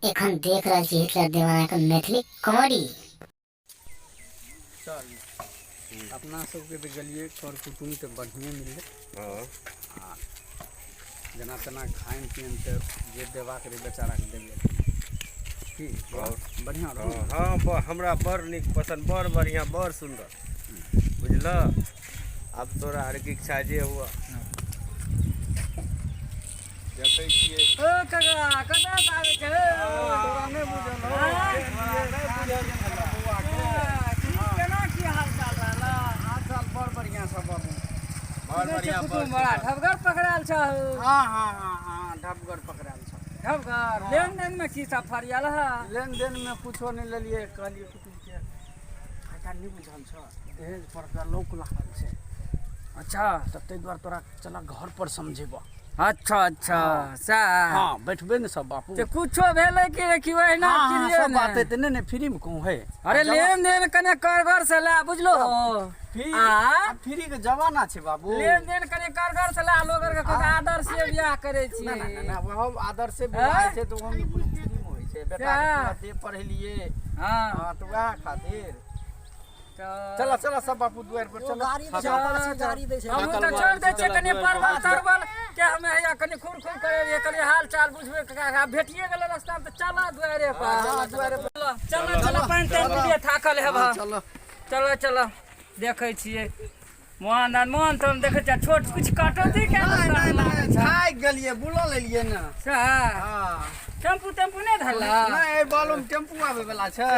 एखन देख रहल छी हिटलर दीवाना के मैथिली कॉमेडी। चल अपना सबके तो गलिए कर कुटुम तो बढ़िया मिले। हाँ जना तना खान पीन तो जे देवा करे बेचारा के देलिए ठीक बढ़िया रहो। हाँ हमरा बड़ निक पसंद, बड़ बढ़िया, बड़ सुंदर बुझल। अब तोरा आर के इच्छा जे हुआ देखै छियै। ओ कका कता आवे छै तोरा नहीं बुझल केना की हाल चाल रहला? हाल चाल बड़ बढ़िया सब बाबू, बड़ बढ़िया, बड़ बड़ा ढबगर पकड़ाल छ। हाँ ढबगर पकड़ाल छ। ढबगर लेन देन में की सब फरियाल है? लेन देन में कुछो नहीं लेलिए, कहलिए कुटुम के खाता नहीं बुझल छ, दहेज पर का लोक लागल छै। अच्छा तब ते द्वारा तोरा चला घर पर समझेबो। अच्छा अच्छा सा हाँ बैठबे न सब बापू। ते कुछो भेले कि रखियो है ना हाँ सब बात है नहीं फ्री में कहूँ है। अरे लेन देन कने कर से ला बुझलो। फ्री के जमाना छै बाबू। लेन देन कने कर से ला लोग के कुछ आदर से बियाह करे छी। ना वो आदर से बियाह छै तो हम फ्री में होई छै। बेटा के दे पढ़लिए। हां तो वह खातिर चला चला सब बापू द्वार पर चला। गाड़ी दे छै हम तो छोड़ दे छै कने परवल तरवल के हमें या कने खुर करे कने हाल चाल बुझबे का भेटिए गेल रास्ता में। तो चला द्वारे पर द्वारे पर चला चला पानी ते थाकल है बा। चलो चलो देखै छियै मोहन तुम देखे छ छोट कुछ काटो दी क्या? नहीं खाइ गेलिए बुला लेलिए ना। हां टेम्पू नहीं धरला? नहीं बालू में टेम्पू आवे वाला छै।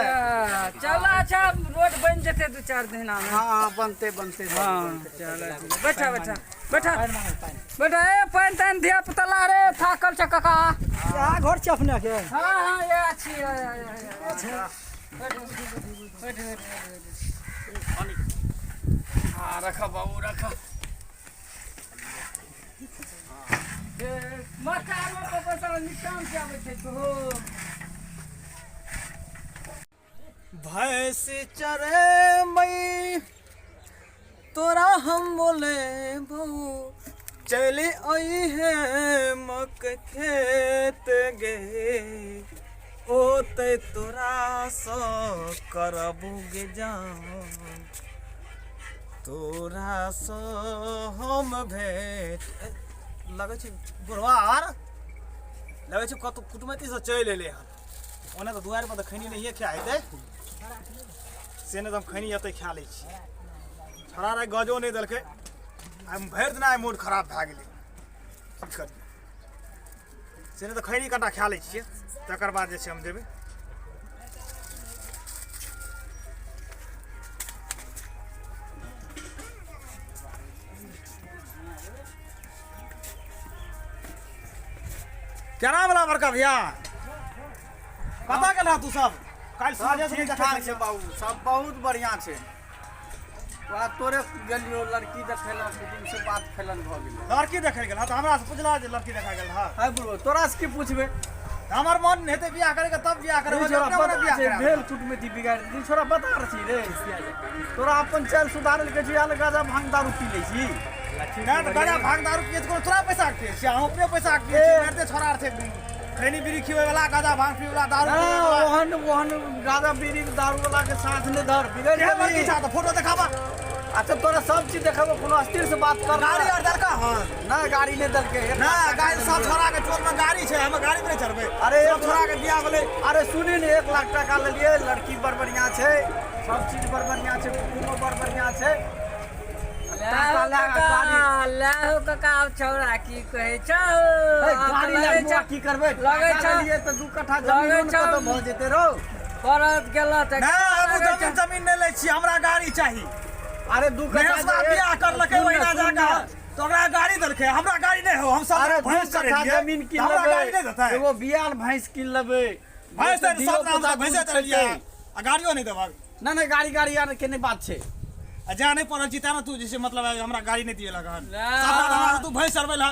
चला अच्छा रोड बन जेते 2-4 दिन में। हां बनते हां चलो बैठा ए पानी तान दिया पतला रे थाकल छ काका। हां घर छै अपने के। हां ये अच्छी अच्छा बैठ हां रखा बाबू रखा। मकान में पैसा निकाल के आवे छै तो भैंस चरे मई तोरा हम बोले बहू चले आई है मक खेत गे ओ ते तोरा सो करबुगे जान तोरा सो हम भेट लगे छै बुढ़वार लगे छै कत कुटमैती से चलि एले हन। ओने तो दुआर पर तो खैनी नहीं खा हेतै से ने हम खैनी एतै खा लै छी। छड़ा रे गजो नहीं देलकै हम भरि दिन आइ मूड खराब भए गेलै की करियै से ने तो खैनी कटा खा लै छियै तकर बाद जे छै हम देबै। केना वाला बड़का भैया पता गेल तू सब काल साझे से देखा छै बाबू सब बहुत बढ़िया छै। वहाँ तोरे गेलियो लड़की देखेला कुटुम से बात फैलन भ गेल। लड़की देखे गेल त हमरा से पुछला जे लड़की देखा गेल हां हाय बोलो तोरा से की पूछबे? हमर मन हेते बियाह करे के तब बियाह करबे अपने बियाह करे भेल कुटुमती बिगाड़ दी छोरा बता रही रे। तोरा अपन चल सुधारल के जियाल गाजा भांग दारू पी ले छी ना तो गाजा भांग दारू पिए तो तोरा पैसा के छी हम अपने पैसा के छी करते छोरा थे खैनी बीड़ी खिवे वाला गाजा भांग पीवे वाला दारू ओहन गाजा बीड़ी दारू वाला के साथ ने धर बिगड़ के साथ फोटो दिखावा। अच्छा तोरा सब चीज देखाबो कोनो अस्थिर से बात कर। गाड़ी और दरका हां ना गाड़ी ने दलके ना गाड़ी सब छोरा के टोल में गाड़ी छै हम गाड़ी में चढ़बे। अरे सब छोरा के बियाह बोले अरे सुनी ने 1 लाख टका ले लिए लड़की बड़ बढ़िया छै सब चीज बड़ बढ़िया छै कुटुम बड़ बढ़िया छै। लाहो काका छौरा की कहै छ गाड़ी ले की करबे लगे छ लिए त 2 कट्ठा जमीन कत भ जेते रो परत गेला त ना हम जमीन नहीं ले छी हमरा गाड़ी चाहिए। अरे 2 कट्ठा बियाह करलकै महीना जाका तो हमरा गाड़ी देलकै हमरा गाड़ी नहीं हो हम सब भैंस करे जमीन किन लेबै गाड़ी नहीं देतै एगो बियान भैंस किन लेबै भैंस से सब नाम से भैंस चलिए आ गाड़ियो नहीं देबा ना गाड़ी आने के नहीं बात छै। आ जा नहीं पड़ल छी ना तू जैसे मतलब हमरा गाड़ी नहीं दिए लगा सब तू भैंस चरबै ला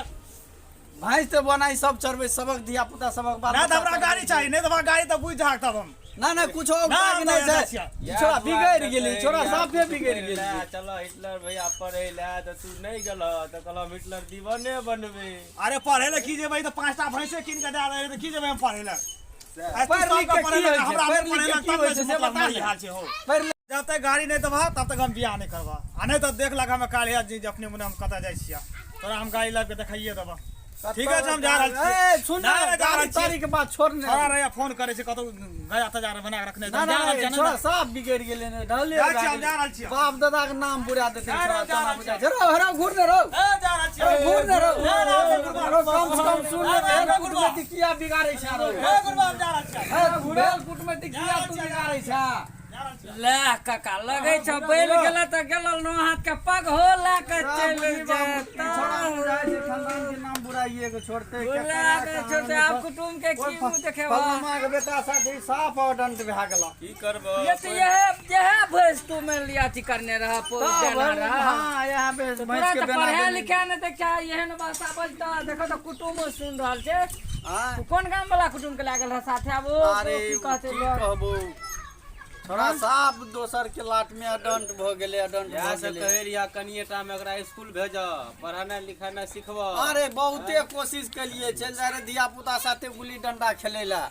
भैंस तो बनाई सब चरबै सबक दिया पुता सबक बात ना हमरा गाड़ी चाहिए नहीं तो गाड़ी तो बुझ जाक तब हम ना कुछ बात नहीं छै छोरा बिगड़ गेली छोरा साफे बिगड़ गेली। चलो हिटलर भैया पढ़े ला तो तू नहीं गल तो कहलो हिटलर दीवाने बनबे। अरे पढ़े ले की जेबै तो 5टा भैंसे किन के दे रहे तो की जेबै हम पढ़े ले पैर लिख के की होय छै पैर लिख के की होय छै से बता ले हाल छै हो पैर जब तक गाड़ी नहीं देबा तब तक हम बियाह नहीं करबा आ नहीं तो देख लगा हम कालिया जी अपने मुने हम कता जाय छिया तोरा हम गाड़ी लाग के देखाइए देबा ठीक है हम जा रहल छी ए सुन ना गाड़ी तारीख के बाद छोड़ ने अरे रे फोन करे छै कतो गया तजार बना के रखने जा रहल छी ना सब बिगड़ गेले ने ढले जा रहल छी बाप दादा के नाम बुरा देते जरा हरा घूर ने रहो ए जा रहल छी घूर ने रहो कम से कम सुन ले कुटुंब किया बिगाड़ै छै रो ए गुरबा जा रहल छी बेल कुटुंब किया तू बिगाड़ै छै ले काका लगे छ बैल गेला त गेलल नो हाथ के पग हो ला के चल जाता खानदान के नाम बुराइए के छोड़ते छोड़ते आप कुटुंब के की मुंह देखेबा पलमा के बेटा साथी साफ ऑर्डर भे गेल की करबो ये तो यह भैंस तू में लिया थी करने रहा पोल देना रहा हां यहां पे भैंस के बेना पढ़ा लिखा ने त क्या एहन भाषा बजता देखो तो कुटुंब सुन रहल छे तू कोन गांव वाला कुटुंब के लागल है साथे अब अरे की कहते लोग कहबो थोड़ा साफ दोसर के लाट में अडंट भ गेले अडंट या भ से गेले कहे रिया कनिएटा में एकरा स्कूल भेज पढ़ाना लिखाना सिखबो अरे बहुते कोशिश कलिए चल जा रे धिया पुता साथे गुल्ली डंडा खेलेला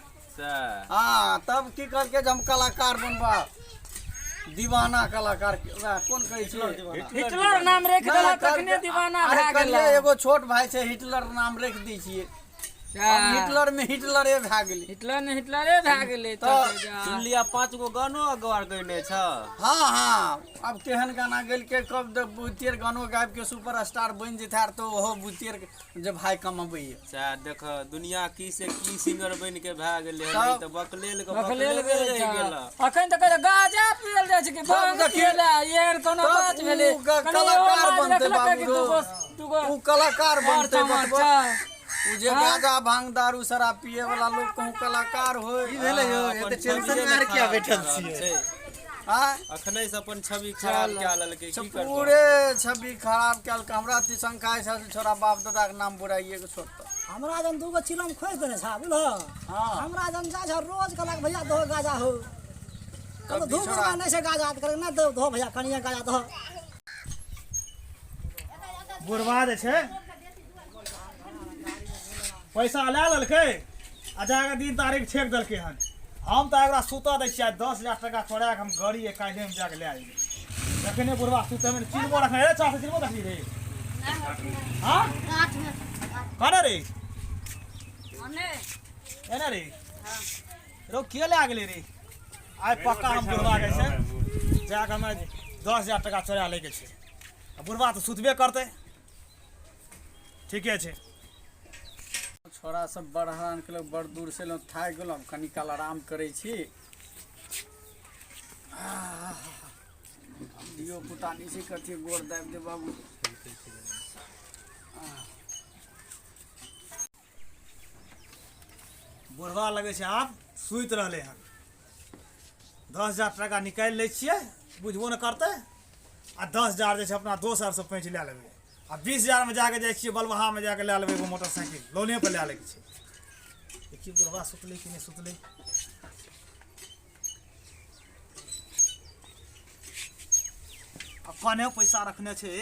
हां तब की करके हम कलाकार बनबा दीवाना कलाकार कौन कहै छै हिटलर नाम रख देला तखने दीवाना भ गेल एगो छोट भाई छै हिटलर नाम रख दै छियै हिटलर में हिटलरे भे गेलै हिटलर ने हिटलरे भ गेलै त सुन लिया 5 गो गानो अगवार कइने छ हां हां अब केहन गाना गेल के कब बुतेर गानो गायब के सुपरस्टार बन जेथार तो ओहो बुतेर जे भाई कमबै सा देख दुनिया की से की सिंगर बन के भे गेलै नहीं त बकलेल गेल अखन त करे गाजा पियल जाय छै कि भांग पियला यार कोनो बात भेलै कलाकार बनते बाबू तू कलाकार बनते बटवा उ जे गाजा भांग दारू शराब पिए वाला लोग कहूं कलाकार होय ई भेले यो एते टेंशन मार के बैठल छियै हां अखनै से अपन छवि खराब क्या ललके की करबो पूरे छवि खराब कैल हमरा ती शंका है छोरा बाप दादा के नाम बुराइए के छोड़ता हमरा जन दूगो चिलम खोज देने छा बुझल हां हमरा जन जा छ रोज कहलक भैया दो गाजा हो कब धूप में नहीं से गाजा करे ना दो भैया कनिया गाजा दो बुरवा दे छै पैसा ले ललके आ जाके दिन तारीख छेक दलके हन हम तो एकरा सुता दै छियै 10,000 टका छोड़ा के हम गाड़ी काल्हि में जाके ले आइए देखने बुरवा सुते में चिलबो रखने रे चाचा चिलबो देखली रे हां कने रे एने रे रो के ले आ गेले रे आइ पक्का हम बुरवा गए छै जाके हम 10,000 टका छोड़ा ले के छै बुरवा तो सुतबे करते ठीके छै छोरा सब बढ़ान के लोग बड़ दूर से लोग थाक गेल कनी काल आराम करे छी दियो पुतानी से कथी गोर दाब दे बाबू बुढ़वा लगे छै आप सुत रहले हन 10,000 टका निकाल ले छिए बुझबो न करते आ 10,000 जे छै अपना दोसर से पैंच ले लेबे आ 20,000 में जाके जाय छियै बलबहा में जाके ले लेबे एगो मोटरसाइकिल लोने पे ले ले के छै देखिए बुढ़वा सुतले कि नहीं सुतले अपने पैसा रखने छै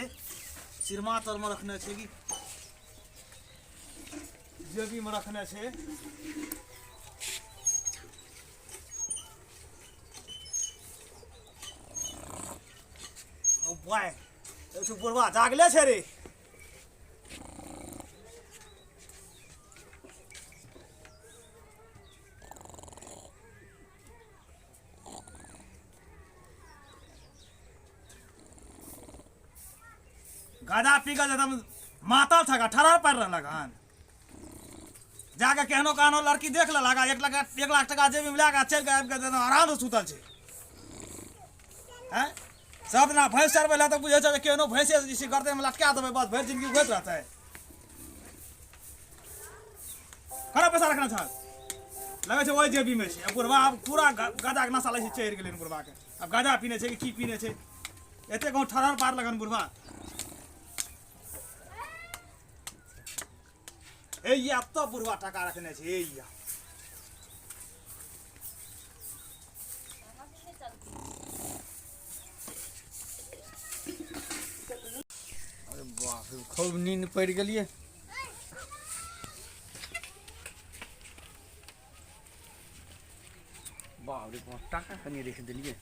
सिरमा तर में रखने छै कि जेबी में रखने छै ओ भाई तो बुढ़वा जागले छै रे गाजा पी के एकदम मातल था ठहर पड़ रहा हन जाके केहनो कहनो लड़की देख लगा 1 लाख टका जेबी मिला के चल के आराम से सुतल छै हैं सब ना भैंस चरबै ला तो बुझे छै केहनो भैंसे जैसे गर्दे में लटका देबै बस भरि जिंदगी होइत रहतै खरा पैसा रखना था लगे छै ओइ जेबी में छै बुढ़वा पूरा गाजा के नशा लै छै चढ़ि गेलै बुढ़वा के अब गाजा पीने छै कि की पीने छै एते गाँव ठहर पार लगन बुढ़वा एया तो बुढ़वा टका रखने छै एया अरे बाप रे खूब नींद पड़ गेलिए बाप रे बाप टाका कनी रख दिलिए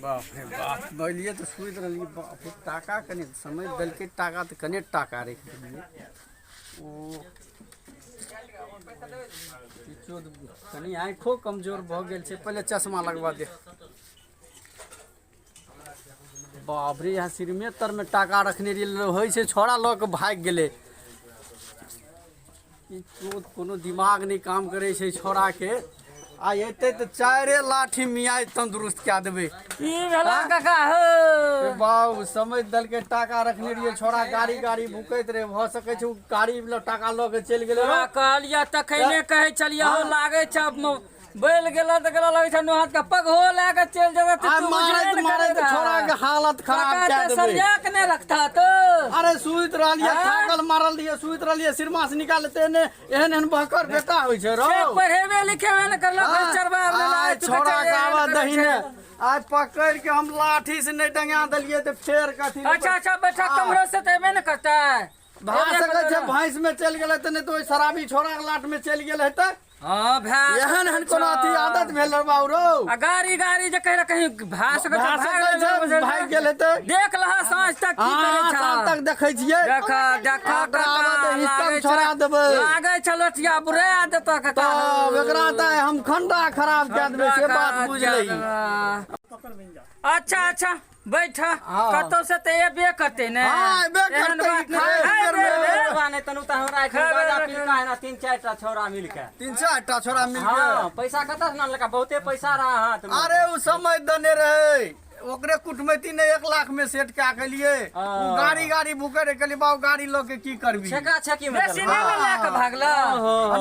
बाप रे बाप बोलिए तो सुइत रही बाप रे टाका कनी समय दल के टाका तो कने टाका रख दिलिए ओ कनी आँखों कमजोर भ गेल छै पहले चश्मा लगवा दे बाप रे यहाँ सिरमे तर में टाका रखने होइ छै छोड़ा लऽ के भाग गेले ई कोनो दिमाग नहीं काम करे छै छोड़ा के आ एते तो 4 लाठी मियाँ तंदुरुस्त क्या देबे ई भेला काका हो बाबू समझ दल के टाका रखने रहिए छोड़ा गाड़ी भूकैत रहे भ सके छै गाड़ी टाका लऽ के चलि गेले कहलिया तखने कहे चलिया हो लागे छ बैल गेला त गेला लगे छ नो हाथ का पग हो लागे चल जगह तू मारे छोड़ा के हालत खराब क्या देबे सरिया के ने रखता तो अरे सुइत रहलिए थाकल मारल दिए सुइत रहलिए सिरमा से निकालते ने एहन बहकर बेटा होय छै रो पढ़ेबे लिखेबे न करला चरबा आज छोड़ा गावा दहिने आज पकड़ के हम लाठी से नहीं डंगा दलिए तो फेर कथी अच्छा बैठा कमरो से तेबे न करता भाग सके छै भैंस में चल गेले त नहीं तो शराबी छोड़ा के लाट में चल गेल हेतै हां भाई एहन कोन अथी आदत भेल बाबू रो गाड़ी जे कह कहीं भास के भाग गेल हेतै देख लहा साँझ तक की करे छ साँझ तक देखै छियै देखा छोड़ा देबै लागे छ लटिया बुरे देत कका एकरा त हम खंडा खराब क देबै से बात बुझ लई अच्छा बैठा कतो से ते एबे करते ने हां एबे करते बाने तनु त हमरा एखन गाजा पील का है ना 3-4 टा छोरा मिल के 3-4 टा छोरा मिल के हां पैसा कत से न लगा बहुते पैसा रहा हाथ में अरे उ समय दने रहे ओकरे कुटमैती ने 1 लाख में सेट क्या के लिए गाड़ी भूखे रे कली बाऊ गाड़ी लो के की करबी छका छकी में बेसी नहीं ला के भागला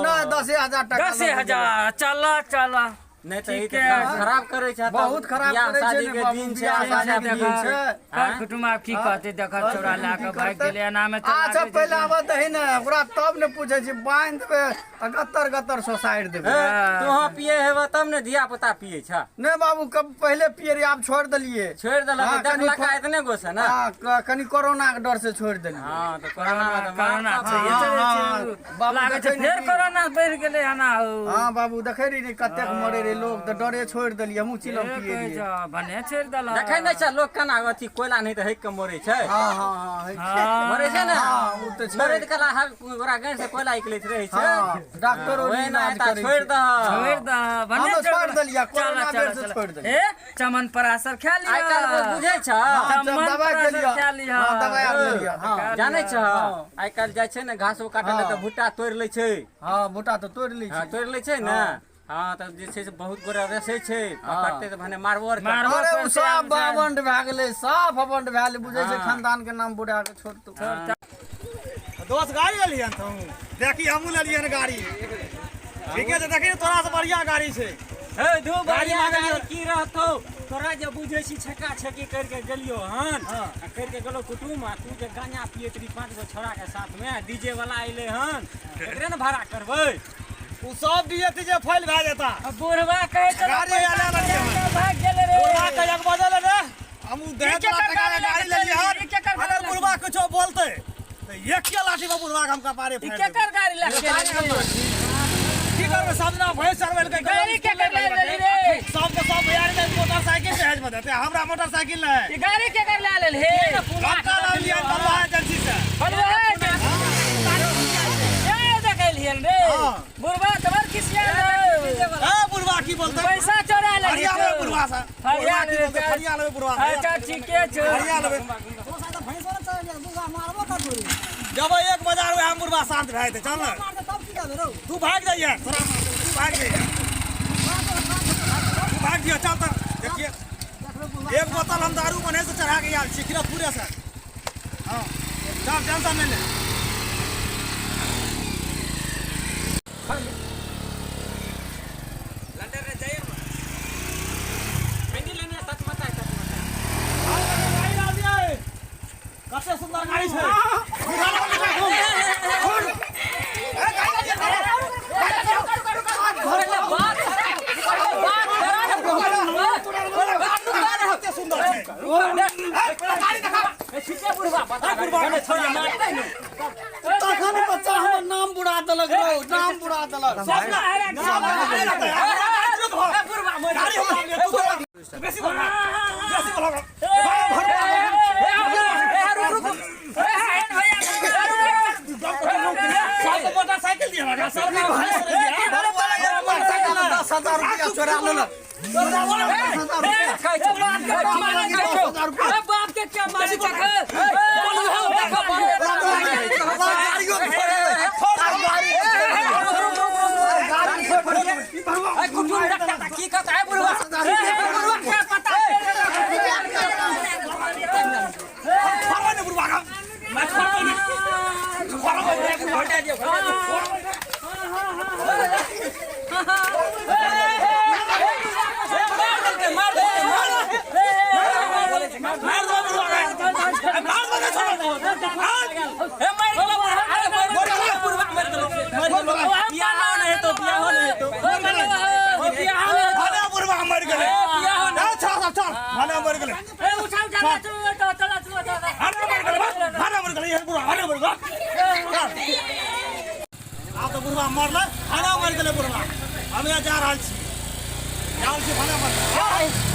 ना 10,000 टका 10,000 चला नहीं तो ई खराब करे छ बहुत खराब करे शादी के दिन छै शादी के दिन छै कुटुम आप की कहते देखा छोरा ला के भाग गेले नाम में अच्छा पहले आब दही ने ओकरा तब ने पूछे छी बांध देबे 71 सौ साइड देबे तू हां पिए हेबे तब ने धिया पुता पिए छ नहीं बाबू कब पहले पिए रे आप छोड़ दलिए छोड़ देला 10 लाख इतने गो से ना हां कनी कोरोना के डर से छोड़ देलिए हां तो कोरोना लागे छै फिर कोरोना बढ़ गेले हना हां बाबू देखै रे कतेक मरे रे लोग तो डरे छोड़ देलिए हमहू चिलम पिए रे भने छोड़ देला देखै नै छ लोग कना अथी कोयला नहीं त हेक के मरे छै हां मरे छै ना हां उ त मरे त कला ओकरा गैर से कोयला निकलैत रहै छै डॉक्टर ओए ना इलाज करे छोड़ द भने छोड़ देलिए कोरोना बेर से छोड़ देलिए ए चमन परासर खा लिया आइ काल बुझै छ दवाई के लिए हां दवाई आ लिया हां जानै छ आइ काल जाय छै ने घासो काटे ले त भुट्टा तोड़ लै छै हां भुट्टा तो तोड़ लै छै हां तोड़ लै छै ना हां त जे छै से बहुत गोरा रसे छै पकड़ते त भने मारवर अरे उ सब बावंड भ गेलै साफ बंड भ गेलै बुझै छै खानदान के नाम बुढ़ा के छोड़ तो दोस्त गाड़ी लेलियन तू देखी हमहू लेलियन गाड़ी ठीक है देखी तोरा से बढ़िया गाड़ी छै हे दो गाड़ी मांगल की रहतो तोरा जे बुझै छी छक्का छक्की करके गेलियो हन करके गेलो कुटुम तू जे गांजा पिए तरी 5 गो छोरा के साथ में डीजे वाला आइले हन एकरे ने भाड़ा करबै उ सब डीजे जे फैल भ जाता बुढ़वा कहे छ गाड़ी वाला भाग गेले रे बुढ़वा के एक बजल रे हमहू 10 लाख टका के गाड़ी लेलिए हन अगर बुढ़वा कुछो बोलते तो एक के लाठी में बुढ़वा के हम कपारे फेर केकर गाड़ी लग गेले की करबे सामने भैंस चरवेल के गाड़ी केकर ले रे सब के सब यार के मोटरसाइकिल से हेज बदते हमरा मोटरसाइकिल नहीं ई गाड़ी केकर ले लेल हे काका लिया बलवा एजेंसी से बलवा ए देखलियन रे बुढ़वा तबर किसिया ए बुढ़वा की बोलते पैसा चोरा ले हरिया ले बुढ़वा सा हरिया की बोलते हरिया ले बुढ़वा अच्छा ठीक है छ हरिया ले जब 1 बाजार में हम बुढ़वा शांत रहे थे चल तू भाग जाइए थोड़ा तू भाग जाइए तू भाग दिया चल तो देखिए 1 बोतल हम दारू बने से चढ़ा के यार सिकरा पूरे से हां चल टेंशन नहीं ले लंडन रे जाइए पेंडी लेने तक मत आए कते सुंदर गाड़ी छै सुंदर है गाड़ी देखा ए छिटे बुढ़वा बता छोड़ मारते छोड़ा देलक सपना है रे बेसी बोला बेसी बोला मोटरसाइकिल दिया लगा सब मोटरसाइकिल 10,000 रुपया चोरा लेला बाप के क्या मारी चखे कुटुम रखता था की कहता है बुढ़वा क्या पता फरवाने बुढ़वा का मैं फरवाने घोटा दियो मरल खाना मर गए बुढ़वा हम यहाँ जा रहा छी खाना मर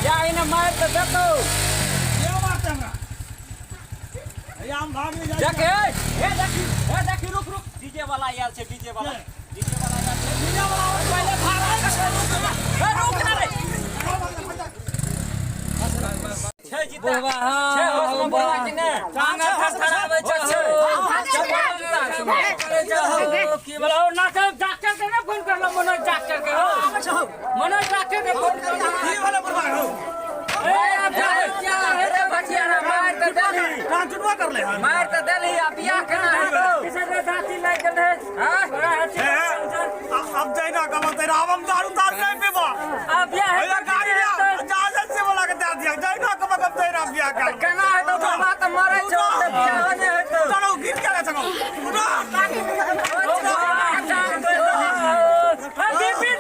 या इन्हें मार तो देखो ये मारते हमरा हम भाग में देखे देखी रुक डीजे वाला यार से डीजे वाला यार से डीजे वाला पहले भागा रुक ना रे छे जीता छे हो बोला कि ने टांगा थरथरावे छ की बोला ना तो डॉक्टर के ना फोन करलो मनोज डॉक्टर के मनोज डॉक्टर के फोन करलो ये वाला बुढ़वा हो ए अब क्या है रे भटिया मार तो दे कहां चुटवा कर ले मार तो दे लिया बियाह करना है तो किसे रे दाती लाग गए हां अब जाइना का तेरा हम दारू तार नहीं पीबा अब बियाह है गाड़ी इजाजत से बोला के दे दिया जाइना कब तेरा बियाह कर कहना है तो बात मरे छोड़ दे बियाह नहीं है तो चलो गिर के चलो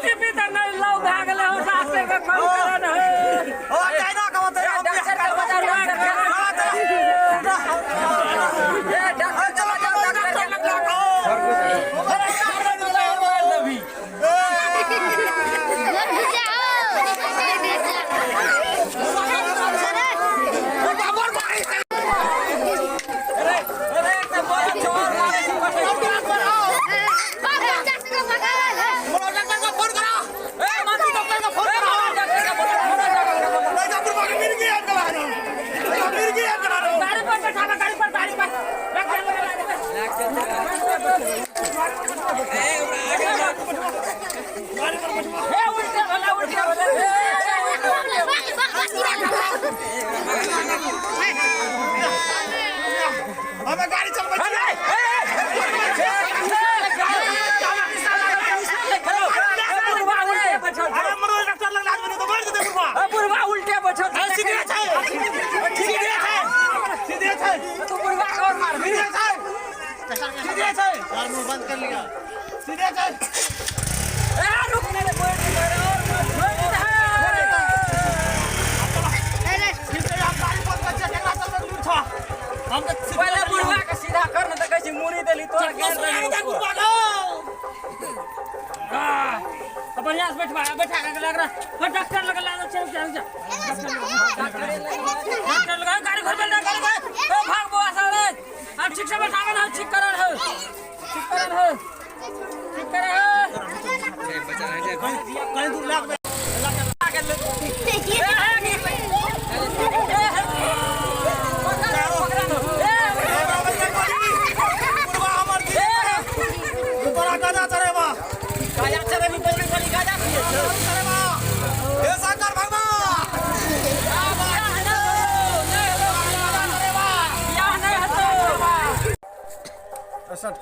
टीपी तो नहीं लो भाग ले हो डॉक्टर के फोन करन है ओ जाइना का तेरा डॉक्टर का बता ये डॉक्टर चला जाओ डॉक्टर हमें गाड़ी चल उल्टे बचो सीधे बंद कर लिया सीधे चल रुकने हम तो पहले बुढ़वा के सीधा कर न त कैसे मुड़ी देली तोड़ के अपन यहाँ बैठा के लग रहा है डॉक्टर लगा ला चल डॉक्टर लगा गाड़ी घर में गाड़ी भाग बुआ सारे अब ठीक से बैठा के ना ठीक करन है कहीं दूर लाग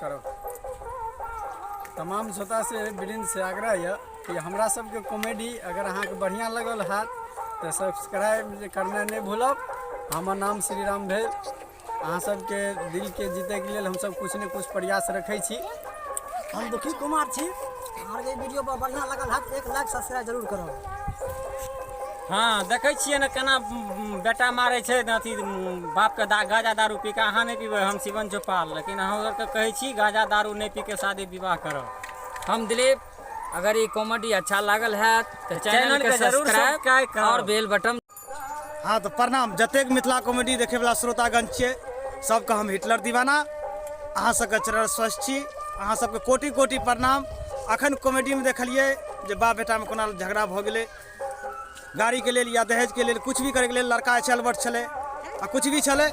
करो तमाम श्रोता से वृंद से आग्रह है कि हमरा सबके कॉमेडी अगर अहाँ के बढ़िया लगल है तो सब्सक्राइब करना नहीं भूलब। हमर नाम श्री राम भेल। अहाँ सबके दिल के जीते के लिए हम सब कुछ न कुछ प्रयास रखे छी। हम दुखी कुमार छी। अहाँके वीडियो पर बढ़िया लगल है 1 लाख सब्सक्राइब जरूर करब। हाँ देखे छिए न केना बेटा मारे छे अथी बाप के गांजा दारू पी के अहाँ नहीं पीबे हम शिवन चौपाल, लेकिन अहाँ के कहे छी गांजा दारू नहीं पी के शादी विवाह करब। हम दिलीप। अगर ये कॉमेडी अच्छा लागल है तो चैनल के सब्सक्राइब और बेल बटन। हाँ तो प्रणाम जतेक मिथिला कॉमेडी देखे वाला श्रोतागण छियै सबके हम हिटलर दीवाना। अहाँ सबके चरण स्वस्थ छी, अहाँ सबके कोटि कोटि प्रणाम। अखन कॉमेडी में देखलिए जे बाप बेटा में कोना झगड़ा भ गेलै, गाड़ी के लेल या दहेज के लेल कुछ भी करे के लेल लड़का चलबट छलै आ कुछ भी छलै,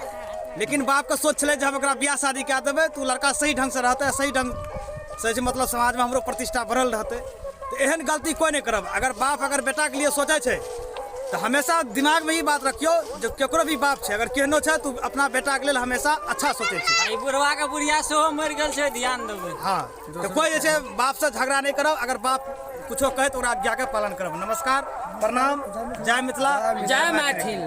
लेकिन बाप के सोच छलै जे हम एकरा बियाह शादी कए देबै तो लड़का सही ढंग से रहतै, सही ढंग से मतलब समाज में हमरो प्रतिष्ठा बढ़ल रहतै। तो एहन गलती कोई नहीं करब। अगर बाप अगर बेटा के लिए सोचे छै तो हमेशा दिमाग में ही बात रखियो जो केकरो भी बाप छै अगर केहनो छै तू अपना बेटा के लेल हमेशा अच्छा सोचे छै। आई बुढ़वा के बुढ़िया सेहो मर गेल छै, ध्यान देबै। हाँ तो कोई जे छै बाप से झगड़ा नहीं करब। अगर बाप कुछो कहे तो ओकरा आज्ञा के पालन करब। नमस्कार, प्रणाम, जय मिथिला, जय मैथिल।